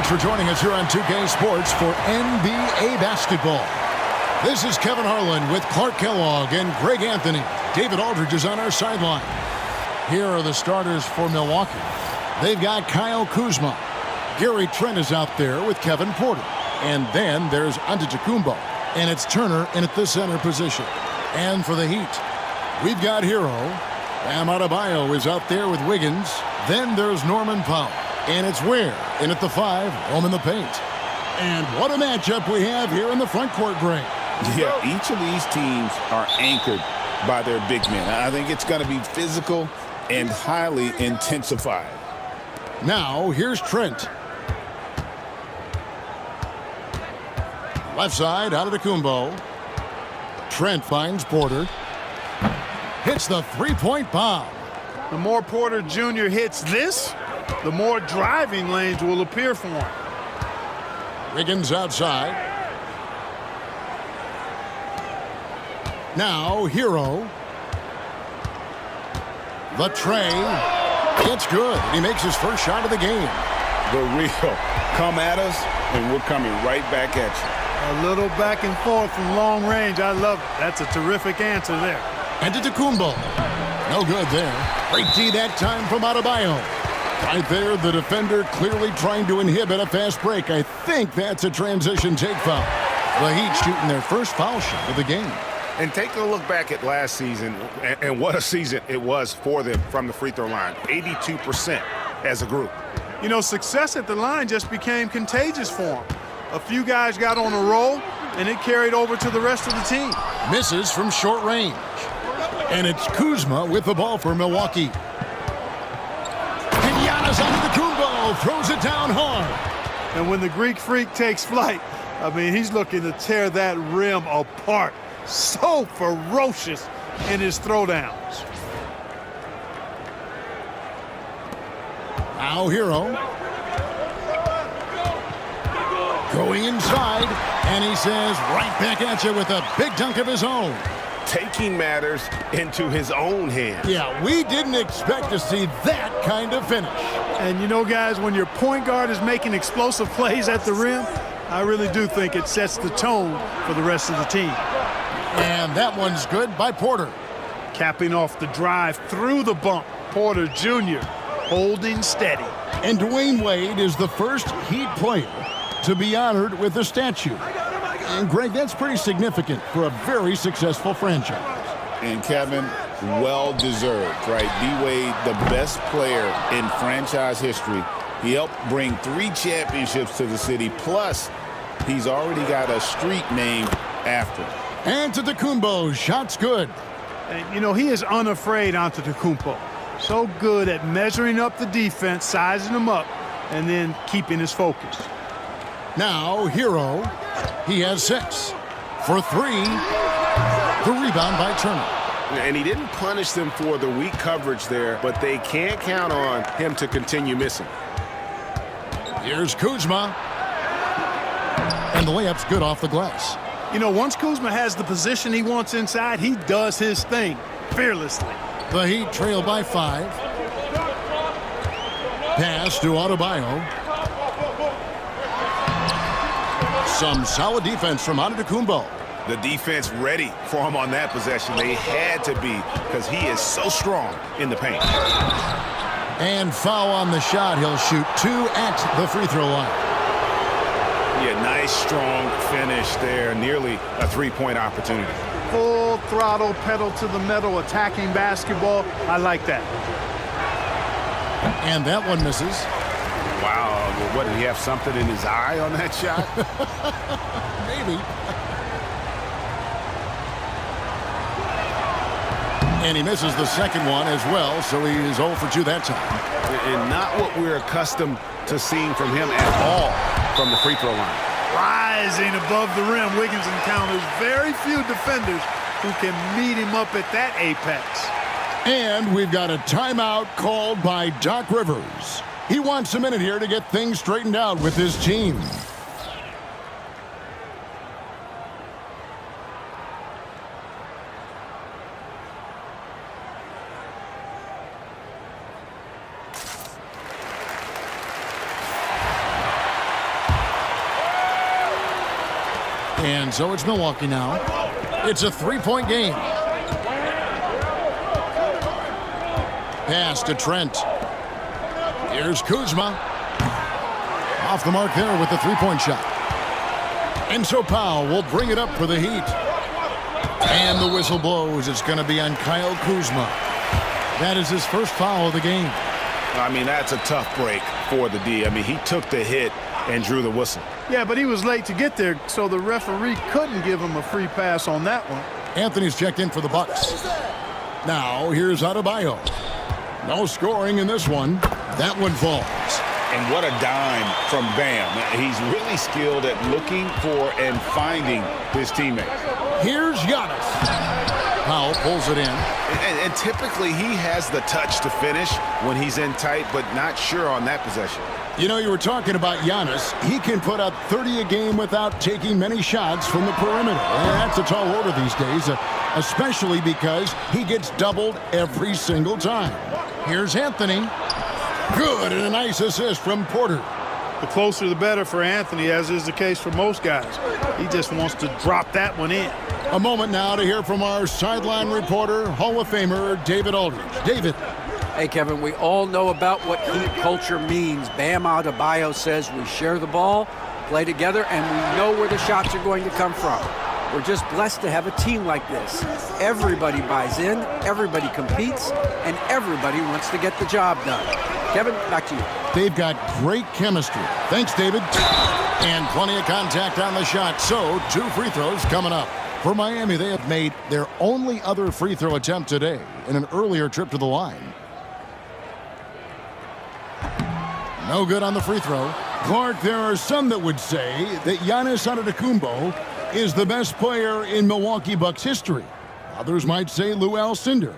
Thanks for joining us here on 2K Sports for NBA basketball. This is Kevin Harlan with Clark Kellogg and Greg Anthony. David Aldridge is on our sideline. Here are the starters for Milwaukee. They've got Kyle Kuzma. Gary Trent is out there with Kevin Porter. And then there's Antetokounmpo. And it's Turner in at the center position. And for the Heat, we've got Hero. Bam Adebayo is out there with Wiggins. Then there's Norman Powell. And it's Ware in at the 5, home in the paint. And what a matchup we have here in the front court, Greg. Yeah, each of these teams are anchored by their big men. I think it's going to be physical and highly intensified. Now, here's Trent. Left side, Antetokounmpo. Trent finds Porter. Hits the three-point bomb. The more Porter Jr. hits this, the more driving lanes will appear for him. Wiggins outside. Now, Hero. The tray. It's good. He makes his first shot of the game. The real. Come at us, and we're coming right back at you. A little back and forth from long range. I love it. That's a terrific answer there. Antetokounmpo. No good there. Great D that time from Adebayo. Right there, the defender clearly trying to inhibit a fast break. I think that's a transition take foul. The Heat shooting their first foul shot of the game. And take a look back at last season, and what a season it was for them from the free throw line. 82% as a group. You know, success at the line just became contagious for them. A few guys got on a roll, and it carried over to the rest of the team. Misses from short range. And it's Kuzma with the ball for Milwaukee. Giannis Antetokounmpo throws it down hard. And when the Greek Freak takes flight, I mean, he's looking to tear that rim apart. So ferocious in his throwdowns. Now Hero. Going inside, and he says right back at you with a big dunk of his own. Taking matters into his own hands. Yeah, we didn't expect to see that kind of finish. And you know, guys, when your point guard is making explosive plays at the rim, I really do think it sets the tone for the rest of the team. And that one's good by Porter. Capping off the drive through the bump, Porter Jr. holding steady. And Dwayne Wade is the first Heat player to be honored with a statue. And, Greg, that's pretty significant for a very successful franchise. And, Kevin, well-deserved, right? D-Wade, the best player in franchise history. He helped bring 3 championships to the city, plus he's already got a street named after him. Antetokounmpo's shot's good. And, you know, he is unafraid, Antetokounmpo. So good at measuring up the defense, sizing them up, and then keeping his focus. Now, Hero. He has 6. For 3. The rebound by Turner. And he didn't punish them for the weak coverage there, but they can't count on him to continue missing. Here's Kuzma. And the layup's good off the glass. You know, once Kuzma has the position he wants inside, he does his thing fearlessly. The Heat trail by 5. Pass to Adebayo. Some solid defense from Antetokounmpo. The defense ready for him on that possession. They had to be, because he is so strong in the paint. And foul on the shot. He'll shoot 2 at the free throw line. Yeah, nice, strong finish there. Nearly a 3-point opportunity. Full throttle, pedal to the metal, attacking basketball. I like that. And that one misses. Wow, what, did he have something in his eye on that shot? Maybe. And he misses the second one as well, so he is 0 for 2 that time. And not what we're accustomed to seeing from him at all from the free throw line. Rising above the rim, Wiggins encounters very few defenders who can meet him up at that apex. And we've got a timeout called by Doc Rivers. He wants a minute here to get things straightened out with his team. And so it's Milwaukee now. It's a three-point game. Pass to Trent. Here's Kuzma. Off the mark there with the three-point shot. And so Powell will bring it up for the Heat. And the whistle blows. It's going to be on Kyle Kuzma. That is his first foul of the game. I mean, that's a tough break for the D. I mean, he took the hit and drew the whistle. Yeah, but he was late to get there, so the referee couldn't give him a free pass on that one. Anthony's checked in for the Bucks. Now, here's Adebayo. No scoring in this one. That one falls. And what a dime from Bam. He's really skilled at looking for and finding his teammates. Here's Giannis. Powell pulls it in. And typically he has the touch to finish when he's in tight, but not sure on that possession. You know, you were talking about Giannis. He can put up 30 a game without taking many shots from the perimeter. And that's a tall order these days, especially because he gets doubled every single time. Here's Anthony. Good, and a nice assist from Porter. The closer the better for Anthony, as is the case for most guys. He just wants to drop that one in. A moment now to hear from our sideline reporter, Hall of Famer David Aldridge. David. Hey, Kevin, we all know about what Heat culture means. Bam Adebayo says we share the ball, play together, and we know where the shots are going to come from. We're just blessed to have a team like this. Everybody buys in, everybody competes, and everybody wants to get the job done. Kevin, back to you. They've got great chemistry. Thanks, David. And plenty of contact on the shot, so 2 free throws coming up. For Miami, they have made their only other free throw attempt today in an earlier trip to the line. No good on the free throw. Clark, there are some that would say that Giannis Antetokounmpo is the best player in Milwaukee Bucks history. Others might say Lou Alcindor.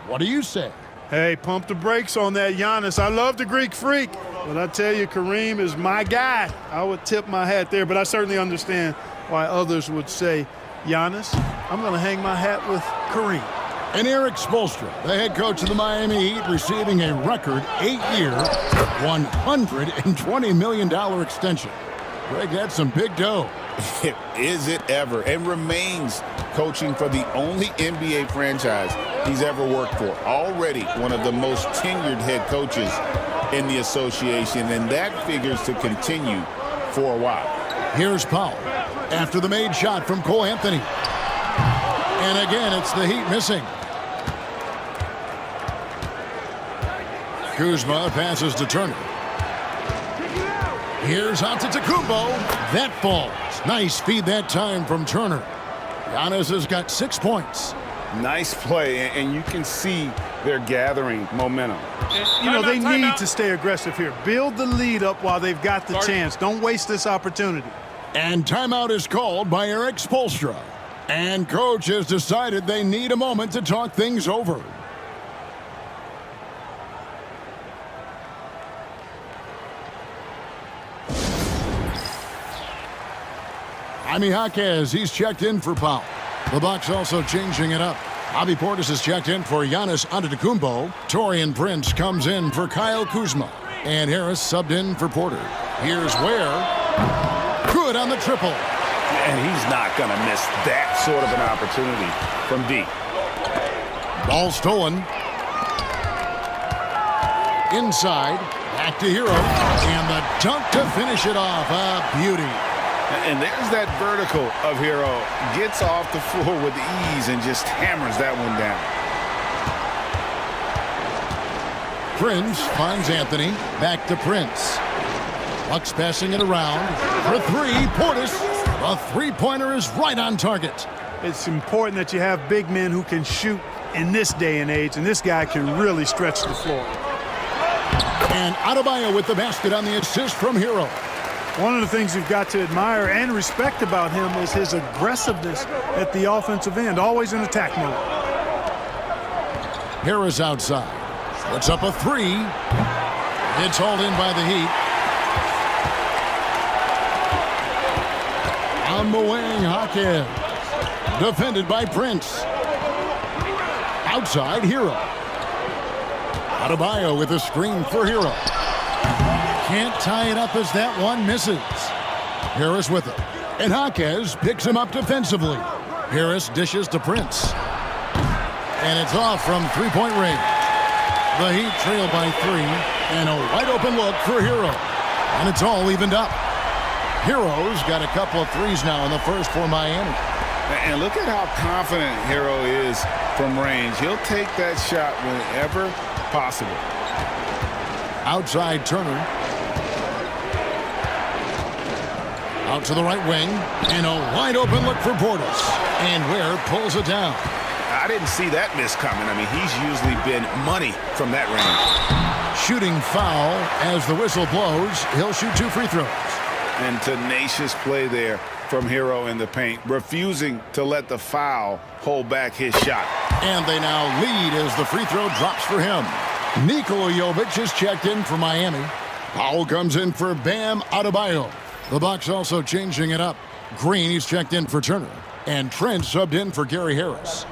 What do you say? Hey, pump the brakes on that Giannis. I love the Greek Freak, but I tell you, Kareem is my guy. I would tip my hat there, but I certainly understand why others would say Giannis. I'm going to hang my hat with Kareem. And Eric Spoelstra, the head coach of the Miami Heat, receiving a record 8-year, $120 million extension. Greg, that's some big dough. Is it ever? And remains coaching for the only NBA franchise he's ever worked for. Already one of the most tenured head coaches in the association, and that figures to continue for a while. Here's Powell after the made shot from Cole Anthony. And again, it's the Heat missing. Kuzma passes to Turner. Here's Antetokounmpo. That falls. Nice feed that time from Turner. Giannis has got 6 points. Nice play, and you can see they're gathering momentum. You know, they need to stay aggressive here. Build the lead up while they've got the chance. Don't waste this opportunity. And timeout is called by Eric Spoelstra. And coach has decided they need a moment to talk things over. Jaime Jaquez, he's checked in for Powell. The Bucks also changing it up. Bobby Portis is checked in for Giannis Antetokounmpo. Taurean Prince comes in for Kyle Kuzma. And Harris subbed in for Porter. Here's Ware. Good on the triple. And he's not going to miss that sort of an opportunity from deep. Ball stolen. Inside. Back to Hero. And the dunk to finish it off. A beauty. And there's that vertical of Hero. Gets off the floor with ease and just hammers that one down. Prince finds Anthony. Back to Prince. Bucks passing it around. For 3, Portis. A three-pointer is right on target. It's important that you have big men who can shoot in this day and age, and this guy can really stretch the floor. And Adebayo with the basket on the assist from Hero. One of the things you've got to admire and respect about him is his aggressiveness at the offensive end, always in attack mode. Harris outside. Puts up a 3. It's hauled in by the Heat. On the wing, Jaquez. Defended by Prince. Outside, Hero. Adebayo with a screen for Hero. Can't tie it up as that one misses. Harris with it. And Jaquez picks him up defensively. Harris dishes to Prince. And it's off from three-point range. The Heat trail by 3, and a wide-open look for Hero. And it's all evened up. Hero's got a couple of threes now in the first for Miami. And look at how confident Hero is from range. He'll take that shot whenever possible. Outside Turner. Out to the right wing. And a wide-open look for Portis. And Ware pulls it down. I didn't see that miss coming. I mean, he's usually been money from that range. Shooting foul as the whistle blows. He'll shoot 2 free throws. And tenacious play there from Hero in the paint, refusing to let the foul hold back his shot. And they now lead as the free throw drops for him. Nikola Jovic is checked in for Miami. Powell comes in for Bam Adebayo. The Bucks also changing it up. Green, he's checked in for Turner. And Trent subbed in for Gary Harris.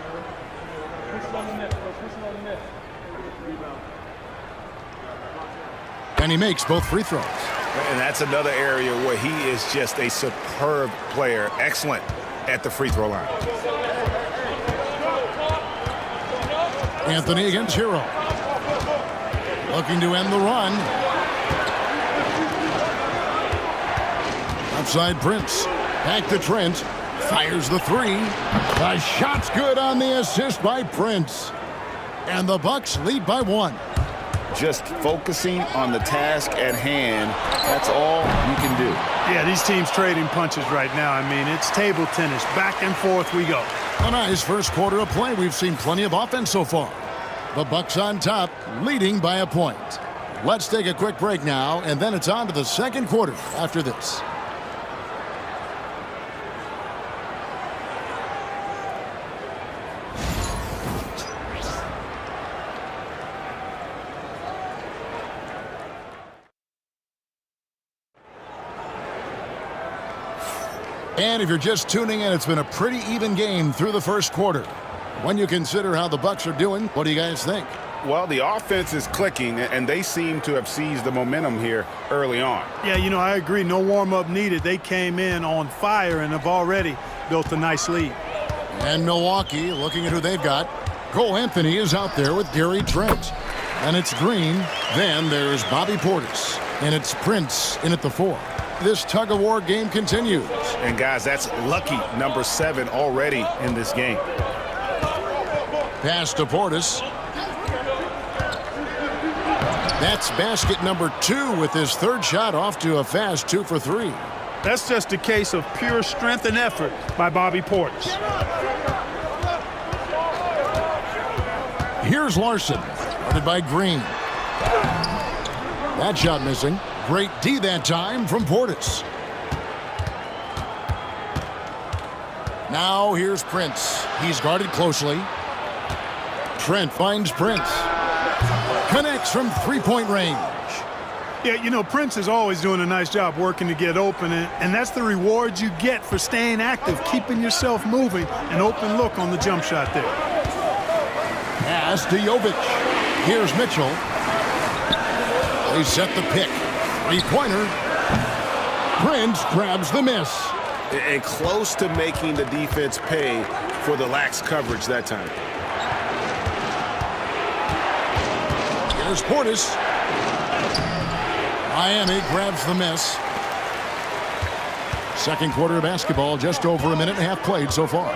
And he makes both free throws. And that's another area where he is just a superb player. Excellent at the free throw line. Anthony against Hero. Looking to end the run. Outside Prince. Back to Trent. Fires the 3. The shot's good on the assist by Prince. And the Bucks lead by 1. Just focusing on the task at hand. That's all you can do. Yeah, these teams trading punches right now. I mean, it's table tennis. Back and forth we go. A nice first quarter of play. We've seen plenty of offense so far. The Bucks on top, leading by a point. Let's take a quick break now, and then it's on to the second quarter after this. And if you're just tuning in, it's been a pretty even game through the first quarter. When you consider how the Bucks are doing, what do you guys think? Well, the offense is clicking, and they seem to have seized the momentum here early on. Yeah, you know, I agree. No warm-up needed. They came in on fire and have already built a nice lead. And Milwaukee, looking at who they've got, Cole Anthony is out there with Gary Trent. And it's Green. Then there's Bobby Portis. And it's Prince in at the 4. This tug-of-war game continues. And, guys, that's lucky number 7 already in this game. Pass to Portis. That's basket number 2 with his third shot off to a fast 2 for 3. That's just a case of pure strength and effort by Bobby Portis. Here's Larson, guarded by Green. That shot missing. Great D that time from Portis. Now here's Prince. He's guarded closely. Trent finds Prince. Connects from three-point range. Yeah, you know, Prince is always doing a nice job working to get open, and that's the reward you get for staying active, keeping yourself moving. An open look on the jump shot there. Pass to Jovic. Here's Mitchell. They set the pick. Three-pointer. Prince grabs the miss. And close to making the defense pay for the lax coverage that time. Here's Portis. Miami grabs the miss. Second quarter of basketball, just over a minute and a half played so far.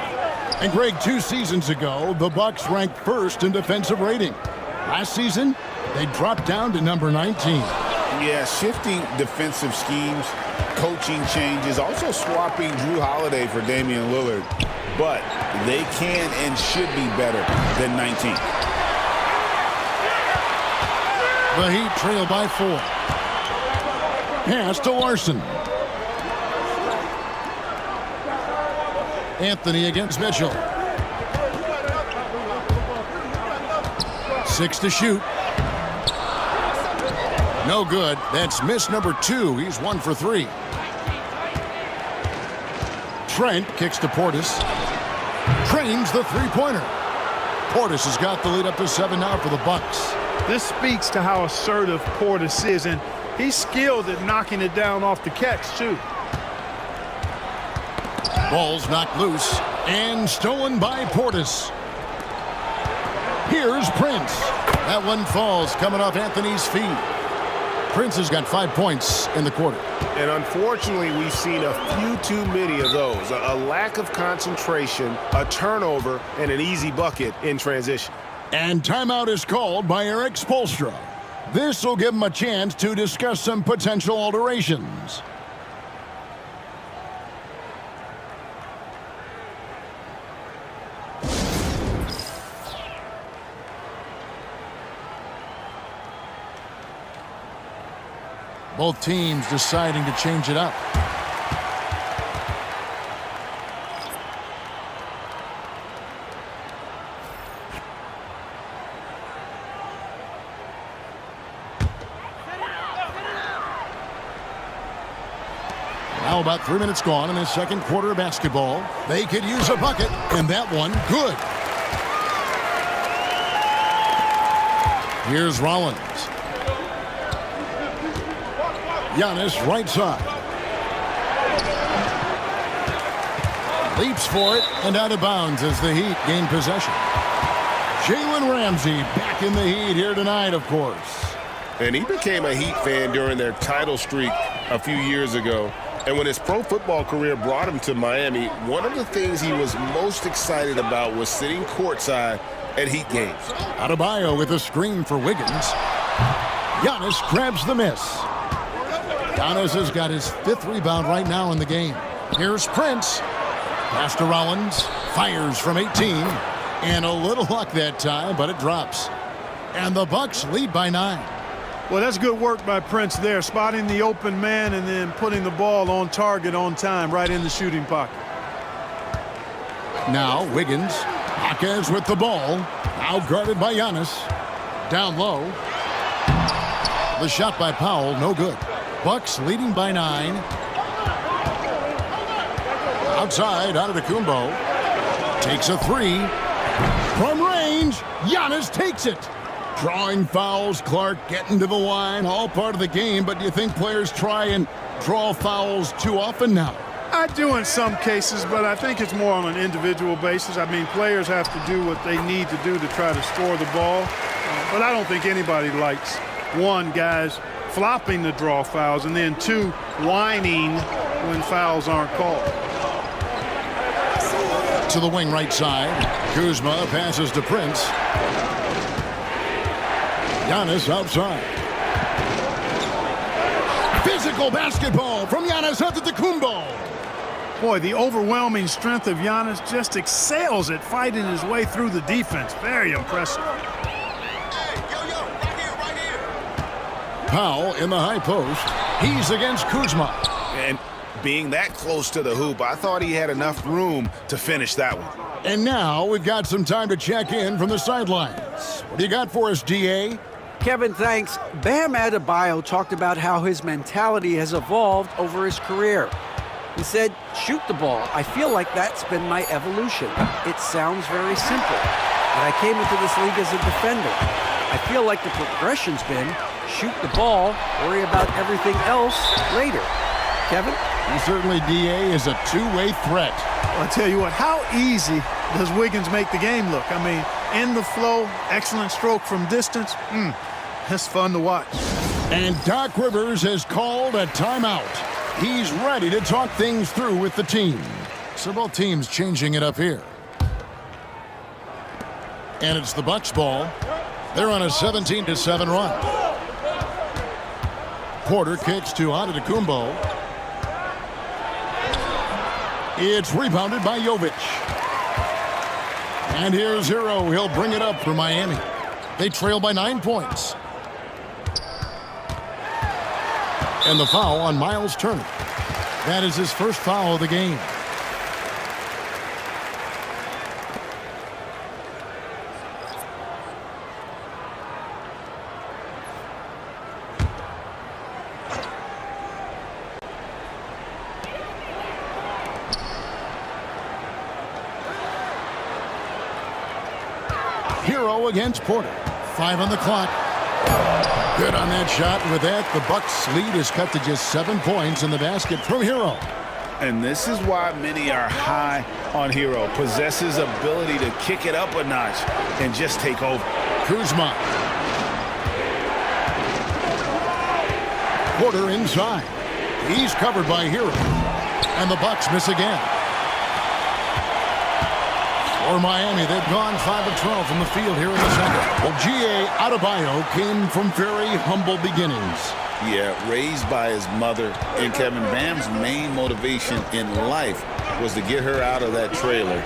And Greg, 2 seasons ago, the Bucks ranked first in defensive rating. Last season, they dropped down to number 19. Yeah, shifting defensive schemes, coaching changes, also swapping Drew Holiday for Damian Lillard. But they can and should be better than 19. The Heat trail by 4. Pass to Larson. Anthony against Mitchell. 6 to shoot. No good. That's miss number 2. He's 1 for 3. Trent kicks to Portis. Trains the three-pointer. Portis has got the lead up to 7 now for the Bucks. This speaks to how assertive Portis is, and he's skilled at knocking it down off the catch, too. Ball's knocked loose and stolen by Portis. Here's Prince. That one falls coming off Anthony's feet. Prince has got 5 points in the quarter. And unfortunately, we've seen a few too many of those. A lack of concentration, a turnover, and an easy bucket in transition. And timeout is called by Eric Spoelstra. This will give him a chance to discuss some potential alterations. Both teams deciding to change it up. Now about 3 minutes gone in the second quarter of basketball. They could use a bucket, and that one, good. Here's Rollins. Giannis right side. Leaps for it and out of bounds as the Heat gain possession. Jalen Ramsey back in the Heat here tonight, of course. And he became a Heat fan during their title streak a few years ago. And when his pro football career brought him to Miami, one of the things he was most excited about was sitting courtside at Heat games. Adebayo with a screen for Wiggins. Giannis grabs the miss. Giannis has got his 5th rebound right now in the game. Here's Prince. Pass to Rollins. Fires from 18. And a little luck that time, but it drops. And the Bucks lead by 9. Well, that's good work by Prince there, spotting the open man and then putting the ball on target on time right in the shooting pocket. Now Wiggins. Jaquez with the ball. Now guarded by Giannis. Down low. The shot by Powell, no good. Bucks leading by 9. Outside, Antetokounmpo. Takes a 3. From range, Giannis takes it. Drawing fouls, Clark getting to the line, all part of the game, but do you think players try and draw fouls too often now? I do in some cases, but I think it's more on an individual basis. I mean, players have to do what they need to do to try to score the ball, but I don't think anybody likes, 1, guys flopping to draw fouls, and then 2, whining when fouls aren't called. To the wing right side. Kuzma passes to Prince. Giannis outside. Physical basketball from Giannis Antetokounmpo. Boy, the overwhelming strength of Giannis just excels at fighting his way through the defense. Very impressive. Powell in the high post. He's against Kuzma. And being that close to the hoop, I thought he had enough room to finish that one. And now we've got some time to check in from the sidelines. What do you got for us, DA? Kevin, thanks. Bam Adebayo talked about how his mentality has evolved over his career. He said, shoot the ball. I feel like that's been my evolution. It sounds very simple, but I came into this league as a defender. I feel like the progression's been shoot the ball, worry about everything else later. Kevin? And certainly DA is a two-way threat. I'll tell you what, how easy does Wiggins make the game look? I mean, in the flow, excellent stroke from distance. That's fun to watch. And Doc Rivers has called a timeout. He's ready to talk things through with the team. So both teams changing it up here. And it's the Bucks ball. They're on a 17-7 run. Porter kicks to Antetokounmpo. It's rebounded by Jovic. And here's Hero. He'll bring it up for Miami. They trail by 9 points. And the foul on Miles Turner. That is his first foul of the game. Hero against Porter. 5 on the clock. Good on that shot. With that, the Bucks' lead is cut to just 7 points in the basket from Hero. And this is why many are high on Hero. Possesses ability to kick it up a notch and just take over. Kuzma. Porter inside. He's covered by Hero. And the Bucks miss again. For Miami, they've gone 5 of 12 from the field here in the second. Well, G.A. Adebayo came from very humble beginnings. Yeah, raised by his mother. And Kevin, Bam's main motivation in life was to get her out of that trailer.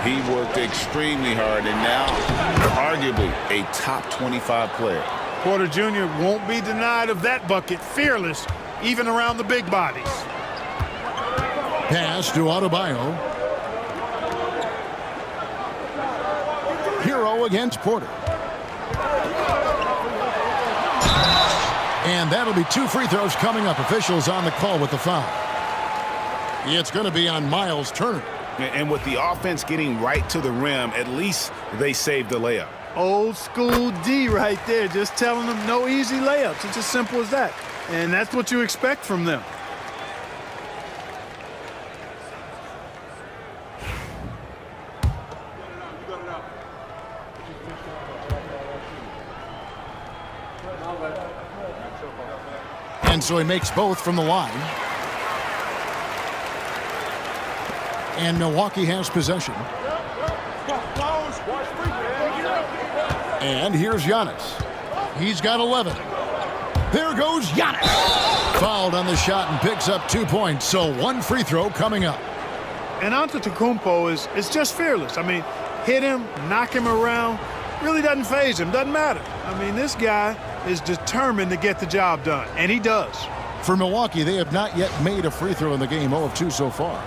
He worked extremely hard and now arguably a top 25 player. Porter Jr. won't be denied of that bucket. Fearless, even around the big bodies. Pass to Adebayo. Hero against Porter. And that'll be 2 free throws coming up. Officials on the call with the foul. It's going to be on Miles Turner. And with the offense getting right to the rim, at least they saved the layup. Old school D right there, just telling them no easy layups. It's as simple as that. And that's what you expect from them. And so he makes both from the line. And Milwaukee has possession. And here's Giannis. He's got 11. There goes Giannis. Fouled on the shot and picks up 2 points. So 1 free throw coming up. And Antetokounmpo is just fearless. I mean, hit him, knock him around. Really doesn't faze him. Doesn't matter. I mean, this guy is determined to get the job done. And he does. For Milwaukee, they have not yet made a free throw in the game. 0 of 2 so far.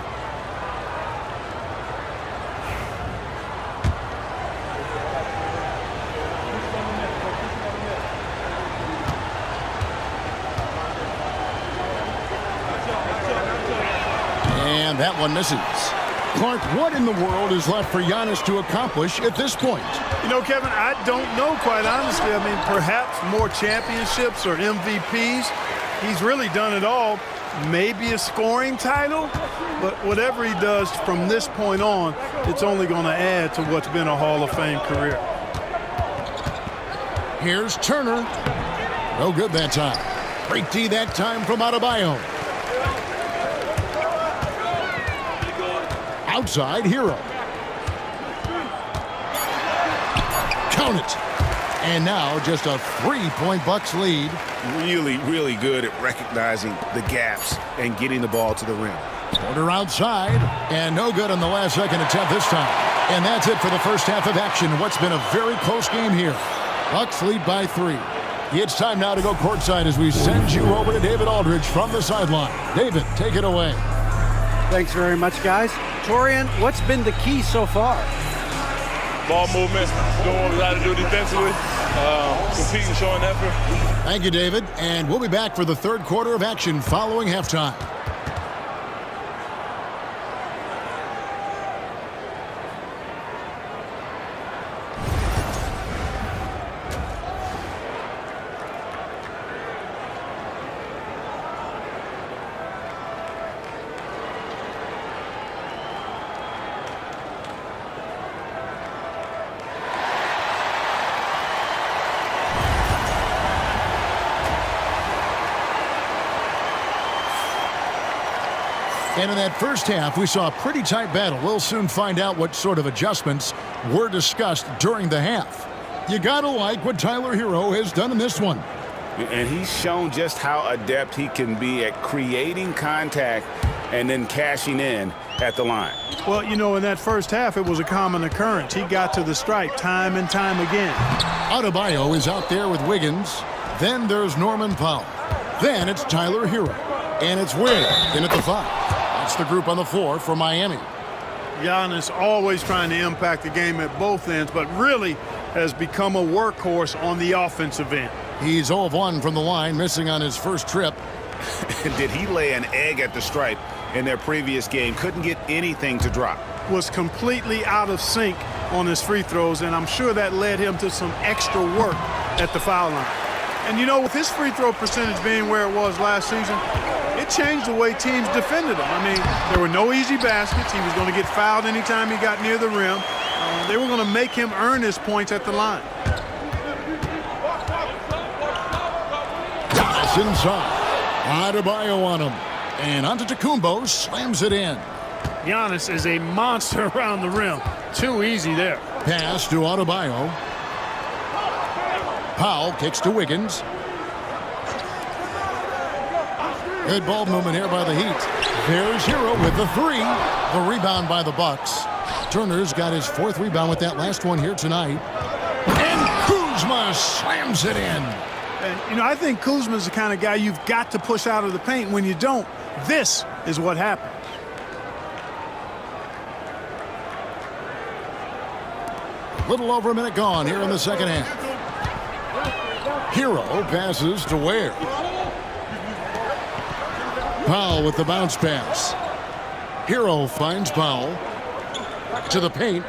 And that one misses. Clark, what in the world is left for Giannis to accomplish at this point? You know, Kevin, I don't know, quite honestly. I mean, perhaps more championships or MVPs. He's really done it all. Maybe a scoring title, but whatever he does from this point on, it's only going to add to what's been a Hall of Fame career. Here's Turner. No good that time. Great D that time from Adebayo. Outside, Hero. Count it. And now just a 3-point Bucks lead. Really, really good at recognizing the gaps and getting the ball to the rim. Porter outside, and no good on the last second attempt this time. And that's it for the first half of action. What's been a very close game here. Bucks lead by 3. It's time now to go courtside as we send you over to David Aldridge from the sideline. David, take it away. Thanks very much, guys. Torian, what's been the key so far? Ball movement, doing what we got to do defensively, competing, showing effort. Thank you, David. And we'll be back for the third quarter of action following halftime. And in that first half, we saw a pretty tight battle. We'll soon find out what sort of adjustments were discussed during the half. You gotta like what Tyler Hero has done in this one. And he's shown just how adept he can be at creating contact and then cashing in at the line. Well, you know, in that first half, it was a common occurrence. He got to the stripe time and time again. Adebayo is out there with Wiggins. Then there's Norman Powell. Then it's Tyler Hero. And it's Wade in at the 5. That's the group on the floor for Miami. Giannis always trying to impact the game at both ends, but really has become a workhorse on the offensive end. He's 0 of 1 from the line, missing on his first trip. Did he lay an egg at the stripe in their previous game? Couldn't get anything to drop. Was completely out of sync on his free throws, and I'm sure that led him to some extra work at the foul line. And, you know, with his free throw percentage being where it was last season, it changed the way teams defended him. I mean, there were no easy baskets. He was going to get fouled anytime he got near the rim. They were going to make him earn his points at the line. Giannis inside. Adebayo on him. And Antetokounmpo slams it in. Giannis is a monster around the rim. Too easy there. Pass to Adebayo. Powell kicks to Wiggins. Good ball movement here by the Heat. There's Hero with the three. The rebound by the Bucks. Turner's got his 4th rebound with that last one here tonight. And Kuzma slams it in. And, I think Kuzma's the kind of guy you've got to push out of the paint. When you don't, this is what happens. Little over a minute gone here in the second half. Hero passes to Ware. Powell with the bounce pass. Hero finds Powell. To the paint.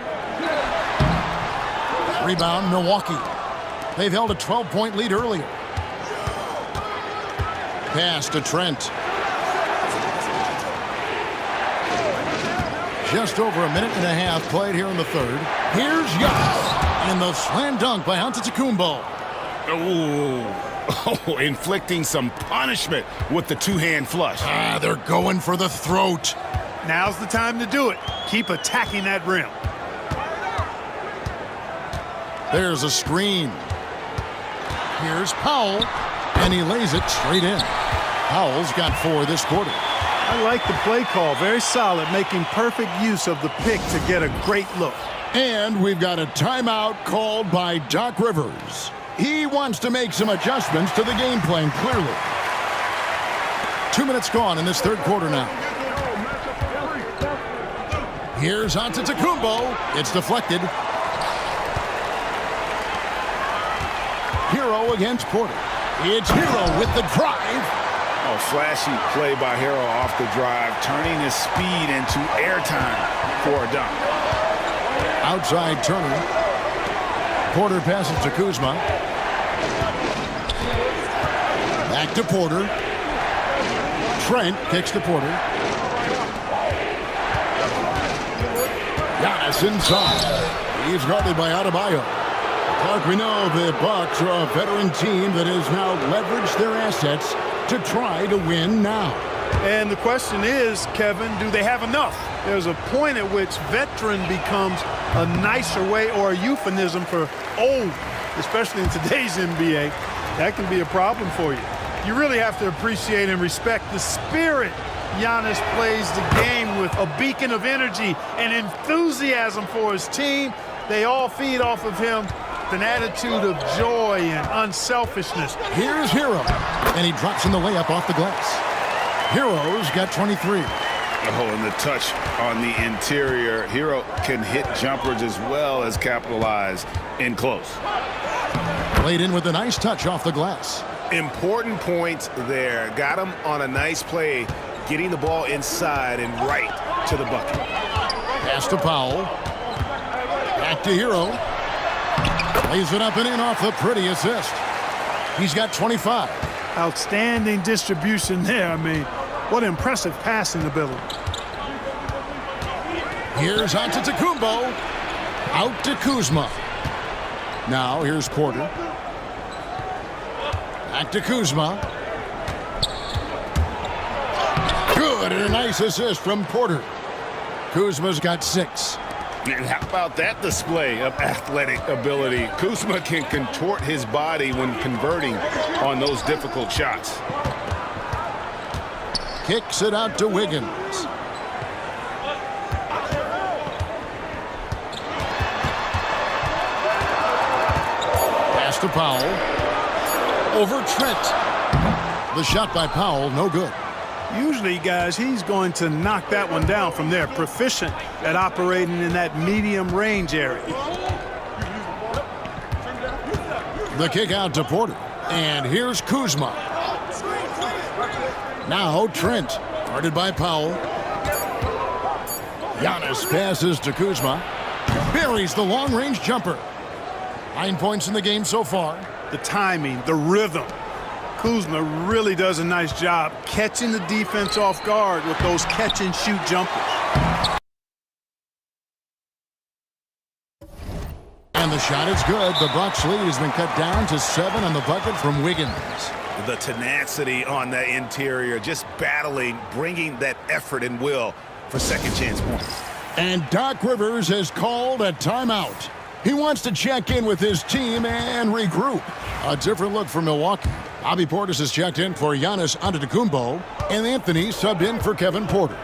Rebound, Milwaukee. They've held a 12-point lead earlier. Pass to Trent. Just over a minute and a half played here in the third. Here's Giannis. And the slam dunk by Antetokounmpo. Oh, inflicting some punishment with the two-hand flush. They're going for the throat. Now's the time to do it. Keep attacking that rim. There's a screen. Here's Powell. And he lays it straight in. Powell's got 4 this quarter. I like the play call. Very solid, making perfect use of the pick to get a great look. And we've got a timeout called by Doc Rivers. He wants to make some adjustments to the game plan, clearly. 2 minutes gone in this third quarter now. Here's Antetokounmpo. It's deflected. Hero against Porter. It's Hero with the drive. Oh, flashy play by Hero off the drive, turning his speed into airtime for a dunk. Outside Turner. Porter passes to Kuzma. Back to Porter. Trent kicks to Porter. Giannis inside. He's guarded by Adebayo. Clark, we know the Bucks are a veteran team that has now leveraged their assets to try to win now. And the question is, Kevin, do they have enough? There's a point at which veteran becomes a nicer way or a euphemism for old, especially in today's NBA. That can be a problem for you. You really have to appreciate and respect the spirit Giannis plays the game with, a beacon of energy and enthusiasm for his team. They all feed off of him, an attitude of joy and unselfishness. Here's Hero, and he drops in the layup off the glass. Hero's got 23. Oh, and the touch on the interior. Hero can hit jumpers as well as capitalize in close. Played in with a nice touch off the glass. Important points there. Got him on a nice play, getting the ball inside and right to the bucket. Pass to Powell. Back to Hero. Lays it up and in off the pretty assist. He's got 25. Outstanding distribution there. I mean, what impressive passing ability. Here's Antetokounmpo. Out to Kuzma. Now here's Porter. Back to Kuzma. Good, and a nice assist from Porter. Kuzma's got 6. And how about that display of athletic ability? Kuzma can contort his body when converting on those difficult shots. Kicks it out to Wiggins. Pass to Powell. Over Trent. The shot by Powell, no good. Usually, guys, he's going to knock that one down from there. Proficient at operating in that medium range area. The kick out to Porter. And here's Kuzma. Now Trent, guarded by Powell. Giannis passes to Kuzma. Buries the long-range jumper. 9 points in the game so far. The timing, the rhythm. Kuzma really does a nice job catching the defense off guard with those catch-and-shoot jumpers. And the shot is good. The Bucks lead has been cut down to 7 on the bucket from Wiggins. The tenacity on the interior, just battling, bringing that effort and will for second chance points. And Doc Rivers has called a timeout. He wants to check in with his team and regroup. A different look for Milwaukee. Bobby Portis has checked in for Giannis Antetokounmpo, and Anthony subbed in for Kevin Porter.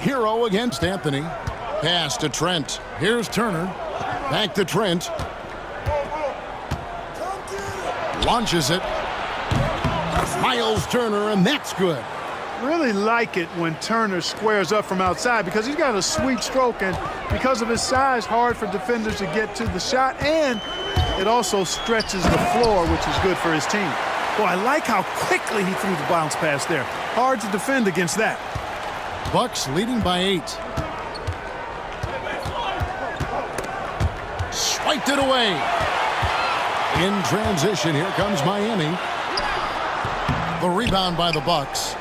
Hero against Anthony. Pass to Trent. Here's Turner. Back to Trent. Launches it. Miles Turner, and that's good. Really like it when Turner squares up from outside because he's got a sweet stroke, and because of his size, hard for defenders to get to the shot, and it also stretches the floor, which is good for his team. Boy, I like how quickly he threw the bounce pass there. Hard to defend against that. Bucks leading by 8. Swiped it away. In transition, here comes Miami. The rebound by the Bucks.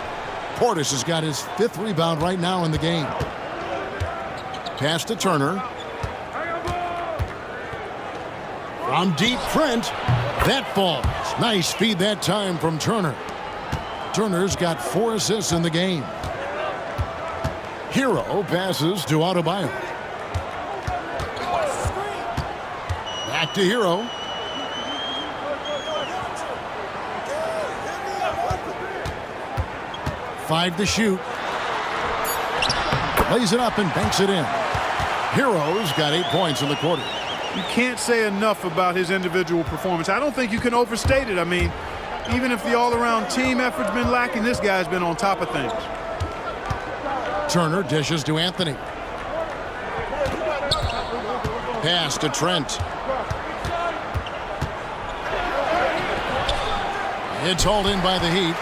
Portis has got his 5th rebound right now in the game. Pass to Turner. From deep, Trent. That falls. Nice feed that time from Turner. Turner's got 4 assists in the game. Hero passes to Adebayo. Back to Hero. Five to shoot. Lays it up and banks it in. Hero's got 8 points in the quarter. You can't say enough about his individual performance. I don't think you can overstate it. I mean, even if the all-around team effort's been lacking, this guy's been on top of things. Turner dishes to Anthony. Pass to Trent. It's hauled in by the Heat.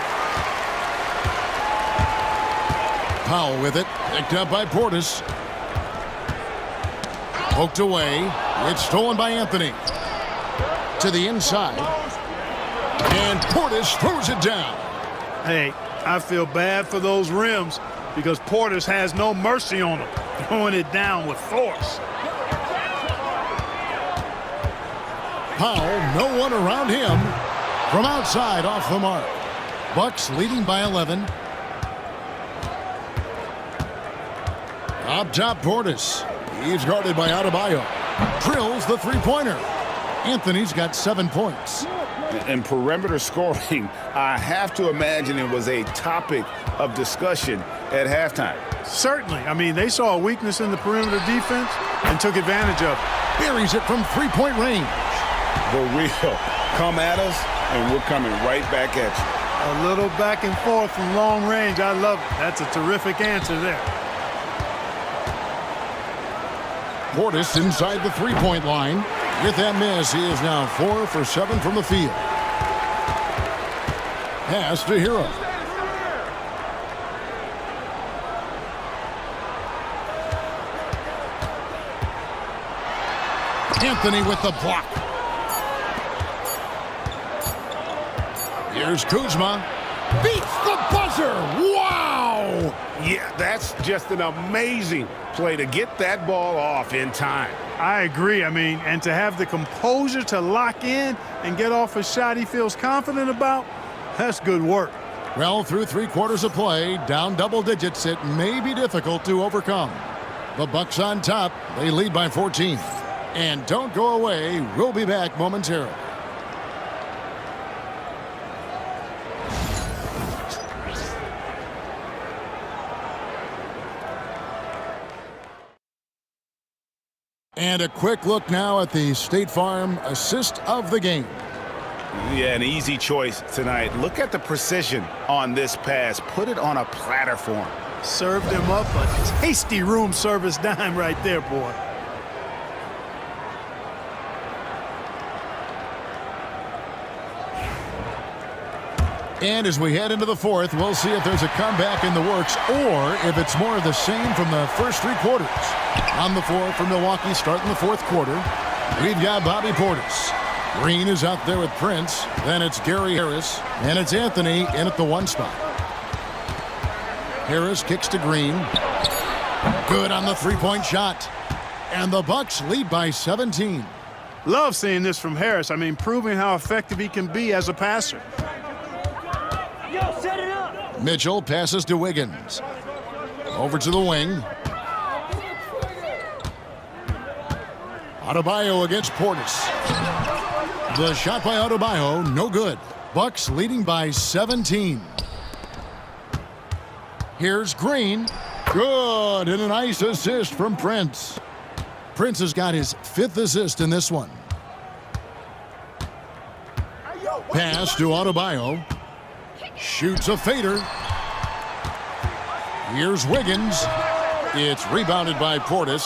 Powell with it. Picked up by Portis. Poked away. It's stolen by Anthony. To the inside. And Portis throws it down. Hey, I feel bad for those rims because Portis has no mercy on them. Throwing it down with force. Powell, no one around him. From outside, off the mark. Bucks leading by 11. Up top, Portis. He's guarded by Adebayo. Drills the three-pointer. Anthony's got 7 points. And perimeter scoring, I have to imagine it was a topic of discussion at halftime. Certainly. I mean, they saw a weakness in the perimeter defense and took advantage of it. Buries it from three-point range. The real. Come at us, and we're coming right back at you. A little back and forth from long range. I love it. That's a terrific answer there. Portis inside the three-point line. With that miss, he is now 4 for 7 from the field. Pass to Hero. Anthony with the block. Here's Kuzma. Beats the buzzer. Wow! Yeah, that's just an amazing play to get that ball off in time. I agree. I mean, and to have the composure to lock in and get off a shot he feels confident about, that's good work. Well, through 3 quarters of play, down double digits, it may be difficult to overcome. The Bucks on top. They lead by 14. And don't go away. We'll be back momentarily. And a quick look now at the State Farm assist of the game. Yeah, an easy choice tonight. Look at the precision on this pass. Put it on a platter for him. Served him up a tasty room service dime right there, boy. And as we head into the fourth, we'll see if there's a comeback in the works or if it's more of the same from the first 3 quarters. On the floor for Milwaukee starting the fourth quarter, we've got Bobby Portis. Green is out there with Prince. Then it's Gary Harris. And it's Anthony in at the 1 spot. Harris kicks to Green. Good on the 3-point shot. And the Bucks lead by 17. Love seeing this from Harris. I mean, proving how effective he can be as a passer. Mitchell passes to Wiggins. Over to the wing. Adebayo against Portis. The shot by Adebayo, no good. Bucks leading by 17. Here's Green. Good, and a nice assist from Prince. Prince has got his 5th assist in this one. Pass to Adebayo. Shoots a fader. Here's Wiggins. It's rebounded by Portis.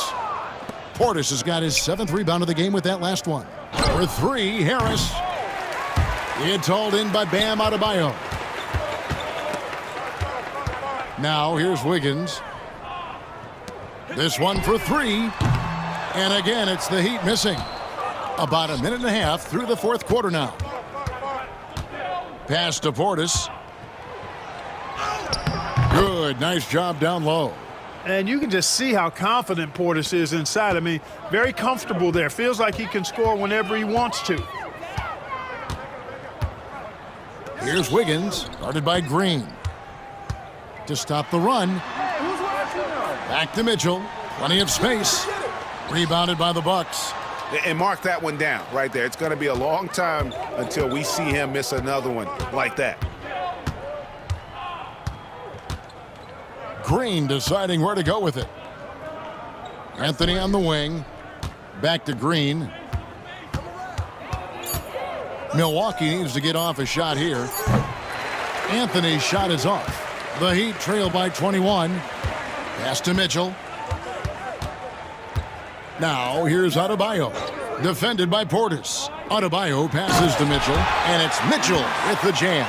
Portis has got his 7th rebound of the game with that last one. For 3, Harris. It's hauled in by Bam Adebayo. Now here's Wiggins. This one for 3. And again, it's the Heat missing. About a minute and a half through the 4th quarter now. Pass to Portis. Good, nice job down low. And you can just see how confident Portis is inside. I mean, very comfortable there. Feels like he can score whenever he wants to. Here's Wiggins, guarded by Green. To stop the run. Back to Mitchell. Plenty of space. Rebounded by the Bucks. And mark that one down right there. It's going to be a long time until we see him miss another one like that. Green deciding where to go with it. Anthony on the wing. Back to Green. Milwaukee needs to get off a shot here. Anthony's shot is off. The Heat trail by 21. Pass to Mitchell. Now here's Adebayo. Defended by Portis. Adebayo passes to Mitchell. And it's Mitchell with the jam.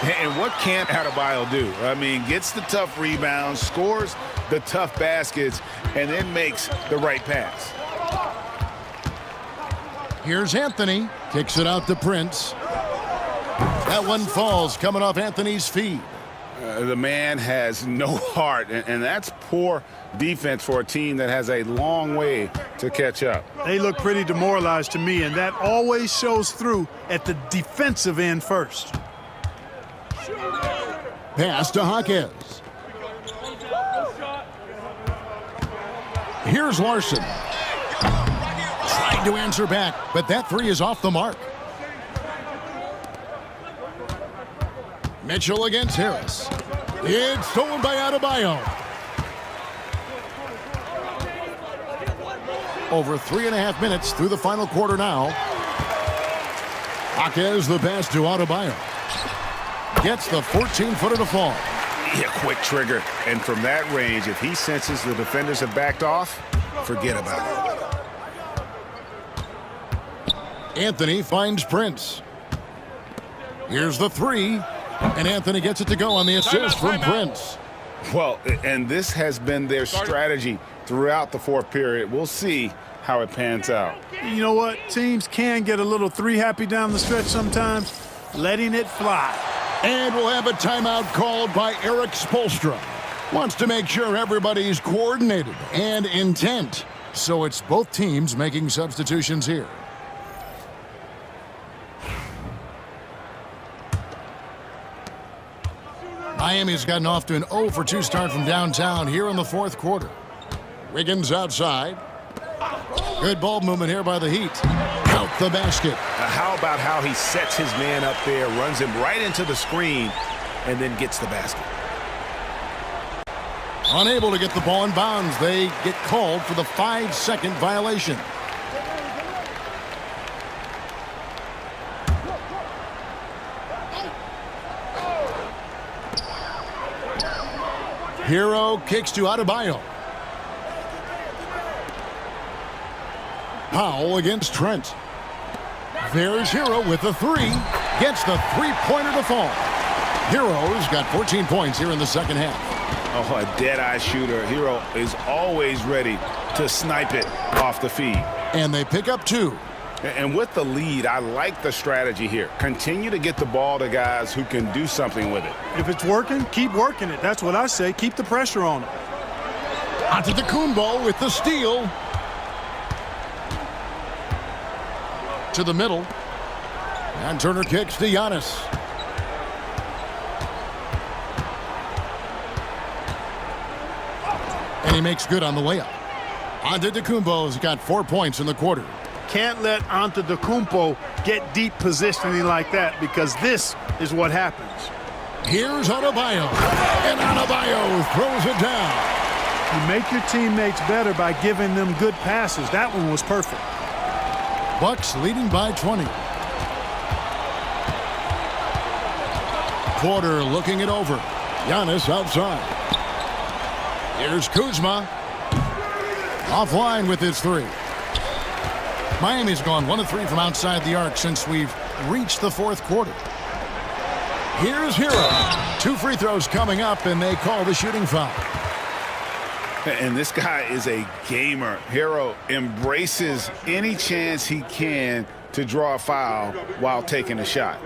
And what can't Adebayo do? I mean, gets the tough rebounds, scores the tough baskets, and then makes the right pass. Here's Anthony. Kicks it out to Prince. That one falls coming off Anthony's feet. The man has no heart, and that's poor defense for a team that has a long way to catch up. They look pretty demoralized to me, and that always shows through at the defensive end first. Pass to Hawkins. Here's Larson. Trying to answer back, but that 3 is off the mark. Mitchell against Harris. It's stolen by Adebayo. Over 3.5 minutes through the final quarter now. Hawkins the pass to Adebayo. Gets the 14-footer to fall. Yeah, quick trigger. And from that range, if he senses the defenders have backed off, forget about it. Anthony finds Prince. Here's the 3. And Anthony gets it to go on the assist from Prince. Well, and this has been their strategy throughout the 4th period. We'll see how it pans out. You know what? Teams can get a little 3 happy down the stretch sometimes. Letting it fly. And we'll have a timeout called by Eric Spoelstra. Wants to make sure everybody's coordinated and intent. So it's both teams making substitutions here. Miami's gotten off to an 0-for-2 start from downtown here in the 4th quarter. Wiggins outside. Good ball movement here by the Heat. Out the basket. How about how he sets his man up there, runs him right into the screen, and then gets the basket. Unable to get the ball in bounds. They get called for the 5-second violation. Hero kicks to Adebayo. Powell against Trent. There's Hero with the 3. Gets the 3-pointer to fall. Hero's got 14 points here in the second half. Oh, a dead-eye shooter. Hero is always ready to snipe it off the feed. And they pick up 2. And with the lead, I like the strategy here. Continue to get the ball to guys who can do something with it. If it's working, keep working it. That's what I say. Keep the pressure on it. Antetokounmpo with the steal. To the middle. And Turner kicks to Giannis. And he makes good on the layup. Antetokounmpo's got 4 points in the quarter. Can't let Antetokounmpo get deep positioning like that, because this is what happens. Here's Adebayo. And Adebayo throws it down. You make your teammates better by giving them good passes. That one was perfect. Bucks leading by 20. Porter looking it over. Giannis outside. Here's Kuzma. Offline with his three. Miami's gone 1 of 3 from outside the arc since we've reached the fourth quarter. Here's Hero. 2 free throws coming up, and they call the shooting foul. And this guy is a gamer. Hero embraces any chance he can to draw a foul while taking a shot.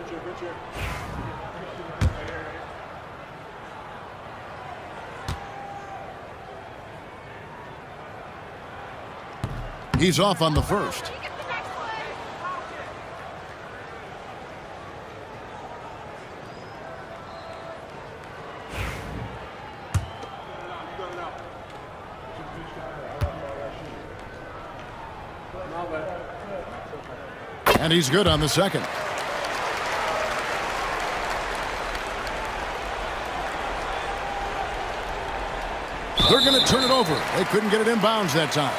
He's off on the first. And he's good on the second. They're going to turn it over. They couldn't get it inbounds that time.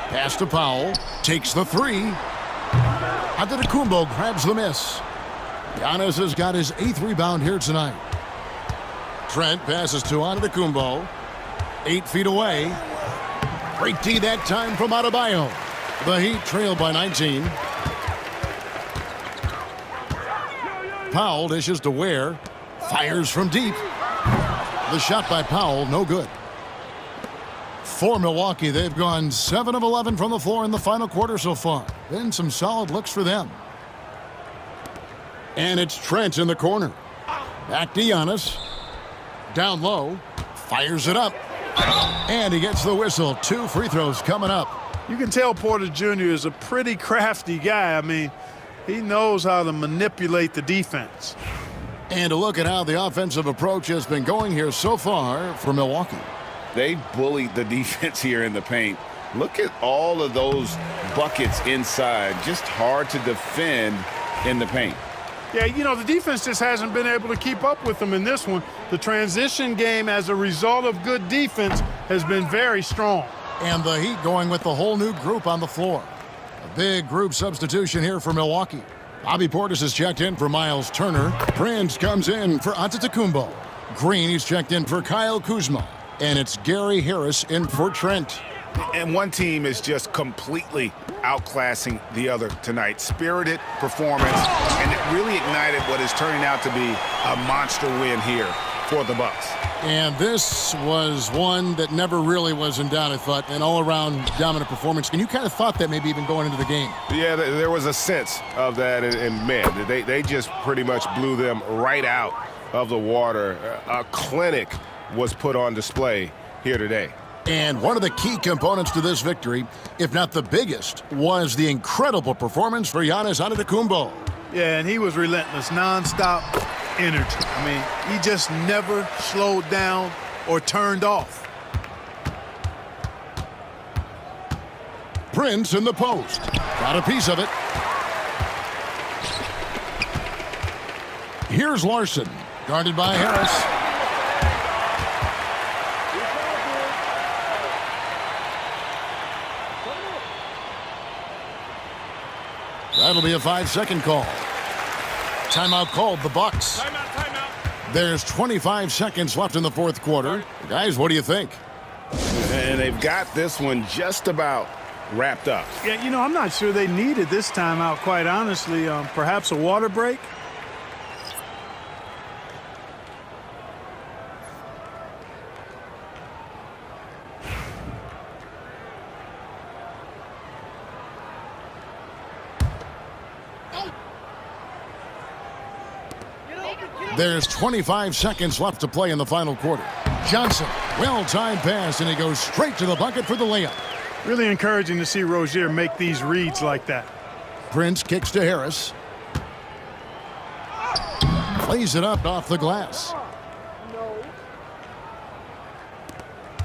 Pass to Powell. Takes the three. Antetokounmpo grabs the miss. Giannis has got his 8th rebound here tonight. Trent passes to Antetokounmpo. 8 feet away. Great D that time from Adebayo. The Heat trail by 19. Powell dishes to Ware. Fires from deep. The shot by Powell, no good. For Milwaukee, they've gone 7 of 11 from the floor in the final quarter so far. Been some solid looks for them. And it's Trent in the corner. Back to Giannis. Down low. Fires it up. And he gets the whistle. 2 free throws coming up. You can tell Porter Jr. is a pretty crafty guy. I mean, he knows how to manipulate the defense. And a look at how the offensive approach has been going here so far for Milwaukee. They bullied the defense here in the paint. Look at all of those buckets inside. Just hard to defend in the paint. Yeah, you know, the defense just hasn't been able to keep up with them in this one. The transition game, as a result of good defense, has been very strong. And the Heat going with the whole new group on the floor. A big group substitution here for Milwaukee. Bobby Portis has checked in for Miles Turner. Prince comes in for Antetokounmpo. Green, he's checked in for Kyle Kuzma. And it's Gary Harris in for Trent. And one team is just completely outclassing the other tonight. Spirited performance, and it really ignited what is turning out to be a monster win here for the Bucks. And this was one that never really was in doubt, I thought, an all-around dominant performance. And you kind of thought that maybe even going into the game. Yeah, there was a sense of that, and man, they just pretty much blew them right out of the water. A clinic was put on display here today. And one of the key components to this victory, if not the biggest, was the incredible performance for Giannis Antetokounmpo. Yeah, and he was relentless, nonstop energy. I mean, he just never slowed down or turned off. Prince in the post. Got a piece of it. Here's Larson, guarded by Harris. That'll be a 5-second call. Timeout called the Bucks. Timeout. There's 25 seconds left in the fourth quarter. Guys, what do you think? And they've got this one just about wrapped up. Yeah, you know, I'm not sure they needed this timeout, quite honestly. Perhaps a water break? There's 25 seconds left to play in the final quarter. Johnson, well-timed pass, and he goes straight to the bucket for the layup. Really encouraging to see Rozier make these reads like that. Prince kicks to Harris. Plays it up off the glass.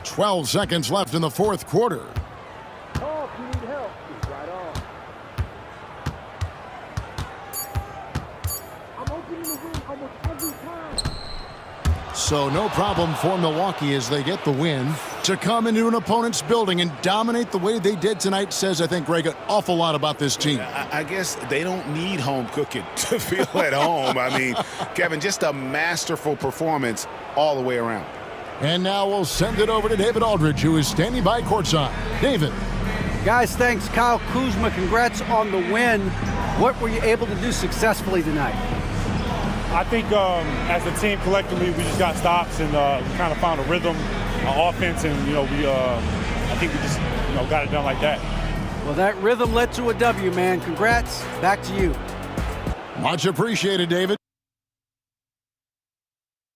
12 seconds left in the fourth quarter. So no problem for Milwaukee as they get the win. To come into an opponent's building and dominate the way they did tonight says, I think, Greg, an awful lot about this team. I guess they don't need home cooking to feel at home. I mean, Kevin, just a masterful performance all the way around. And now we'll send it over to David Aldridge, who is standing by courtside. David. Guys, thanks. Kyle Kuzma, congrats on the win. What were you able to do successfully tonight? I think as a team collectively, we just got stops and we kind of found a rhythm, offense, and I think we just got it done like that. Well, that rhythm led to a W, man. Congrats. Back to you. Much appreciated, David.